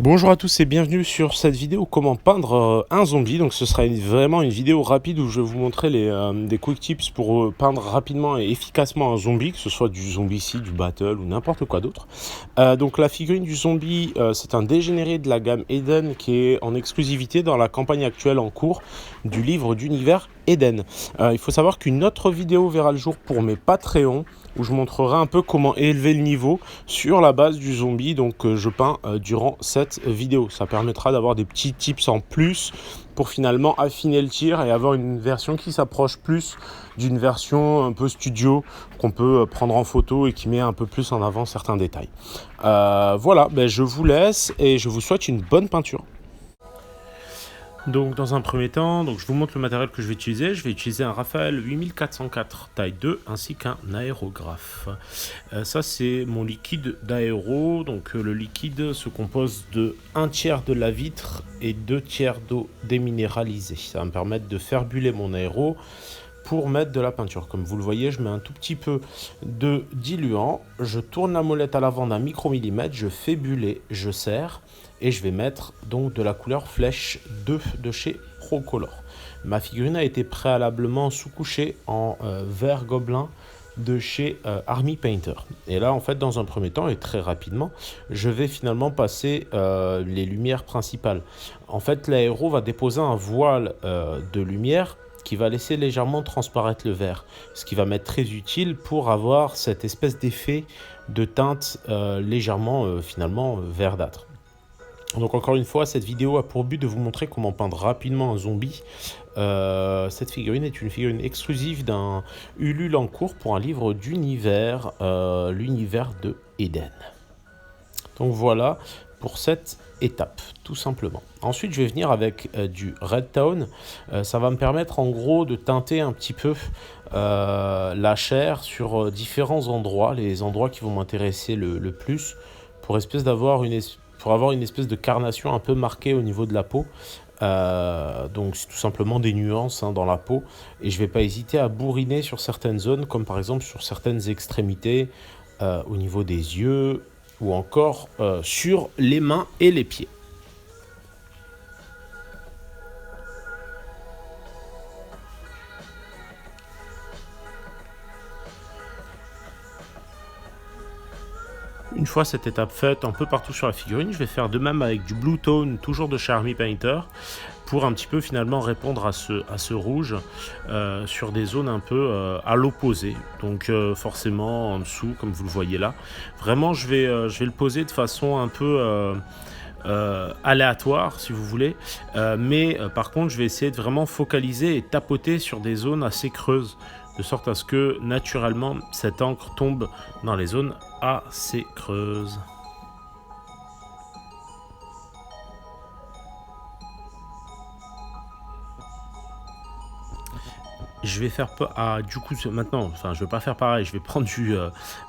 Bonjour à tous et bienvenue sur cette vidéo comment peindre un zombie. Donc ce sera vraiment une vidéo rapide où je vais vous montrer des quick tips pour peindre rapidement et efficacement un zombie, que ce soit du zombie ici, du battle ou n'importe quoi d'autre. Donc la figurine du zombie, c'est un dégénéré de la gamme Eden qui est en exclusivité dans la campagne actuelle en cours du livre d'univers Eden. Il faut savoir qu'une autre vidéo verra le jour pour mes Patreons où je montrerai un peu comment élever le niveau sur la base du zombie. Donc je peins durant cette vidéo. Ça permettra d'avoir des petits tips en plus pour finalement affiner le tir et avoir une version qui s'approche plus d'une version un peu studio qu'on peut prendre en photo et qui met un peu plus en avant certains détails. Voilà, je vous laisse et je vous souhaite une bonne peinture. Donc dans un premier temps, je vous montre le matériel que je vais utiliser. Je vais utiliser un Raphaël 8404 taille 2 ainsi qu'un aérographe. Ça c'est mon liquide d'aéro. Donc le liquide se compose de 1/3 de la vitre et 2/3 d'eau déminéralisée. Ça va me permettre de faire buller mon aéro pour mettre de la peinture. Comme vous le voyez, je mets un tout petit peu de diluant, je tourne la molette à l'avant d'un micromillimètre, je fais buller, je serre et je vais mettre donc de la couleur flèche 2 de chez Procolor. Ma figurine a été préalablement sous-couchée en vert gobelin de chez Army Painter. Et là, en fait, dans un premier temps et très rapidement, je vais finalement passer les lumières principales. En fait, l'aéro va déposer un voile de lumière qui va laisser légèrement transparaître le vert, ce qui va m'être très utile pour avoir cette espèce d'effet de teinte légèrement finalement verdâtre. Donc encore une fois, cette vidéo a pour but de vous montrer comment peindre rapidement un zombie. Cette figurine est une figurine exclusive d'un Ulule en cours pour un livre d'univers, l'univers de Eden. Donc voilà pour cette étape, tout simplement. Ensuite, je vais venir avec du Red Town. Ça va me permettre en gros de teinter un petit peu la chair sur différents endroits, les endroits qui vont m'intéresser le plus, pour avoir une espèce de carnation un peu marquée au niveau de la peau. Donc c'est tout simplement des nuances dans la peau, et je ne vais pas hésiter à bourriner sur certaines zones, comme par exemple sur certaines extrémités, au niveau des yeux, ou encore sur les mains et les pieds. Une fois cette étape faite un peu partout sur la figurine, je vais faire de même avec du Blue Tone, toujours de chez Army Painter, pour un petit peu finalement répondre à ce rouge sur des zones un peu à l'opposé. Donc forcément en dessous, comme vous le voyez là. Vraiment, je vais le poser de façon un peu aléatoire si vous voulez, mais par contre je vais essayer de vraiment focaliser et tapoter sur des zones assez creuses, de sorte à ce que naturellement cette encre tombe dans les zones assez creuses. Je vais faire du coup maintenant, enfin je vais pas faire pareil, je vais prendre du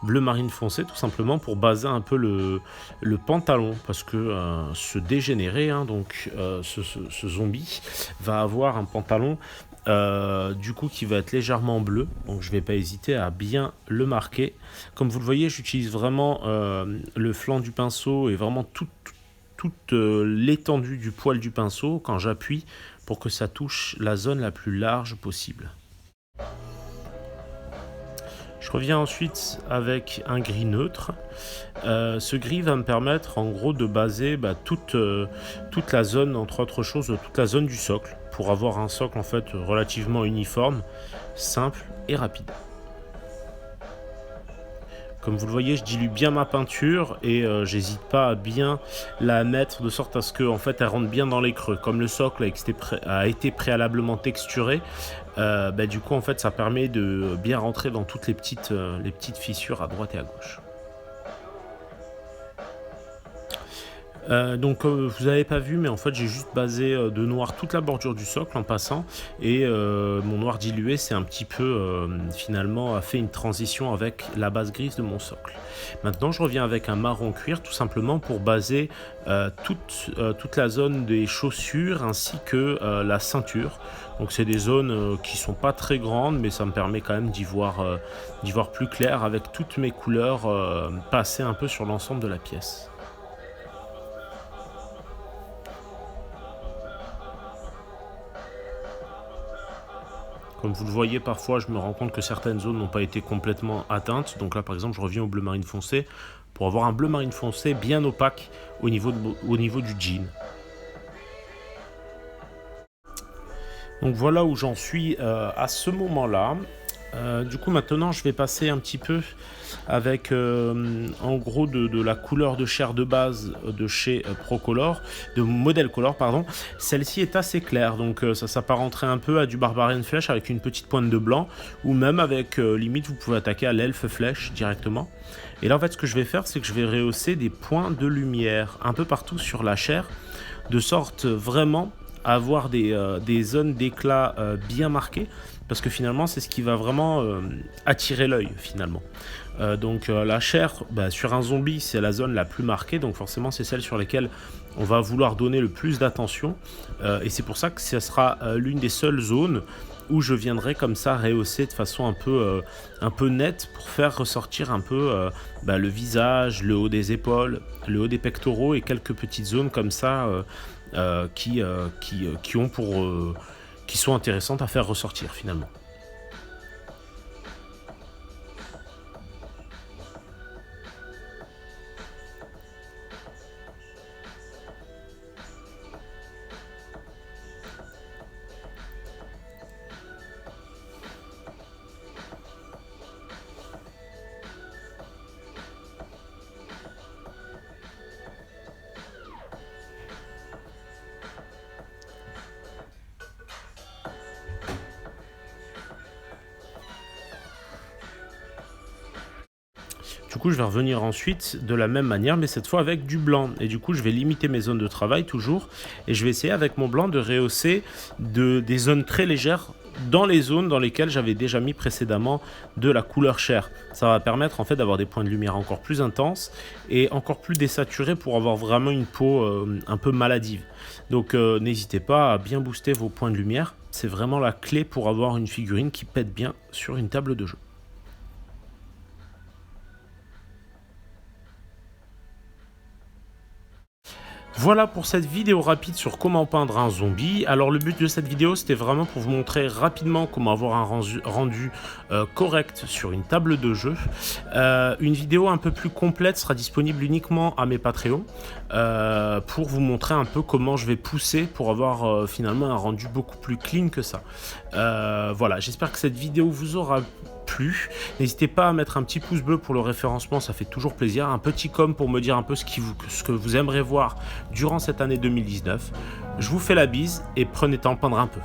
bleu marine foncé tout simplement pour baser un peu le pantalon, parce que ce dégénéré, ce zombie va avoir un pantalon du coup qui va être légèrement bleu, donc je vais pas hésiter à bien le marquer. Comme vous le voyez, j'utilise vraiment le flanc du pinceau et vraiment toute l'étendue du poil du pinceau quand j'appuie pour que ça touche la zone la plus large possible. Je reviens ensuite avec un gris neutre. Ce gris va me permettre en gros de baser toute la zone, entre autres choses, toute la zone du socle, pour avoir un socle en fait relativement uniforme, simple et rapide. Comme vous le voyez, je dilue bien ma peinture et j'hésite pas à bien la mettre de sorte à ce qu'en fait elle rentre bien dans les creux. Comme le socle a été préalablement texturé, du coup en fait ça permet de bien rentrer dans toutes les petites fissures à droite et à gauche. Vous n'avez pas vu, mais en fait j'ai juste basé de noir toute la bordure du socle en passant, et mon noir dilué c'est un petit peu finalement a fait une transition avec la base grise de mon socle. Maintenant je reviens avec un marron cuir tout simplement pour baser toute la zone des chaussures ainsi que la ceinture. Donc c'est des zones qui sont pas très grandes, mais ça me permet quand même d'y voir plus clair avec toutes mes couleurs passées un peu sur l'ensemble de la pièce. Comme vous le voyez, parfois, je me rends compte que certaines zones n'ont pas été complètement atteintes. Donc là, par exemple, je reviens au bleu marine foncé pour avoir un bleu marine foncé bien opaque au niveau du jean. Donc voilà où j'en suis à ce moment-là. Du coup, maintenant, je vais passer un petit peu avec, en gros, de la couleur de chair de base de chez Procolor, de Model Color, pardon. Celle-ci est assez claire, donc ça s'apparenterait un peu à du Barbarian Flesh avec une petite pointe de blanc, ou même avec, limite, vous pouvez attaquer à l'Elf Flèche directement. Et là, en fait, ce que je vais faire, c'est que je vais rehausser des points de lumière un peu partout sur la chair, de sorte vraiment à avoir des zones d'éclat bien marquées, parce que finalement c'est ce qui va vraiment attirer l'œil finalement. Donc la chair sur un zombie c'est la zone la plus marquée, donc forcément c'est celle sur laquelle on va vouloir donner le plus d'attention, et c'est pour ça que ce sera l'une des seules zones où je viendrai comme ça rehausser de façon un peu nette pour faire ressortir un peu le visage, le haut des épaules, le haut des pectoraux et quelques petites zones comme ça qui sont intéressantes à faire ressortir finalement. Du coup, je vais revenir ensuite de la même manière, mais cette fois avec du blanc. Et du coup, je vais limiter mes zones de travail toujours. Et je vais essayer avec mon blanc de rehausser des zones très légères dans les zones dans lesquelles j'avais déjà mis précédemment de la couleur chair. Ça va permettre en fait d'avoir des points de lumière encore plus intenses et encore plus désaturés pour avoir vraiment une peau un peu maladive. Donc n'hésitez pas à bien booster vos points de lumière. C'est vraiment la clé pour avoir une figurine qui pète bien sur une table de jeu. Voilà pour cette vidéo rapide sur comment peindre un zombie. Alors le but de cette vidéo c'était vraiment pour vous montrer rapidement comment avoir un rendu correct sur une table de jeu. Une vidéo un peu plus complète sera disponible uniquement à mes Patreons pour vous montrer un peu comment je vais pousser pour avoir finalement un rendu beaucoup plus clean que ça. Voilà, j'espère que cette vidéo vous aura plu. N'hésitez pas à mettre un petit pouce bleu pour le référencement, ça fait toujours plaisir. Un petit com pour me dire un peu ce que vous aimeriez voir durant cette année 2019. Je vous fais la bise et prenez temps de peindre un peu.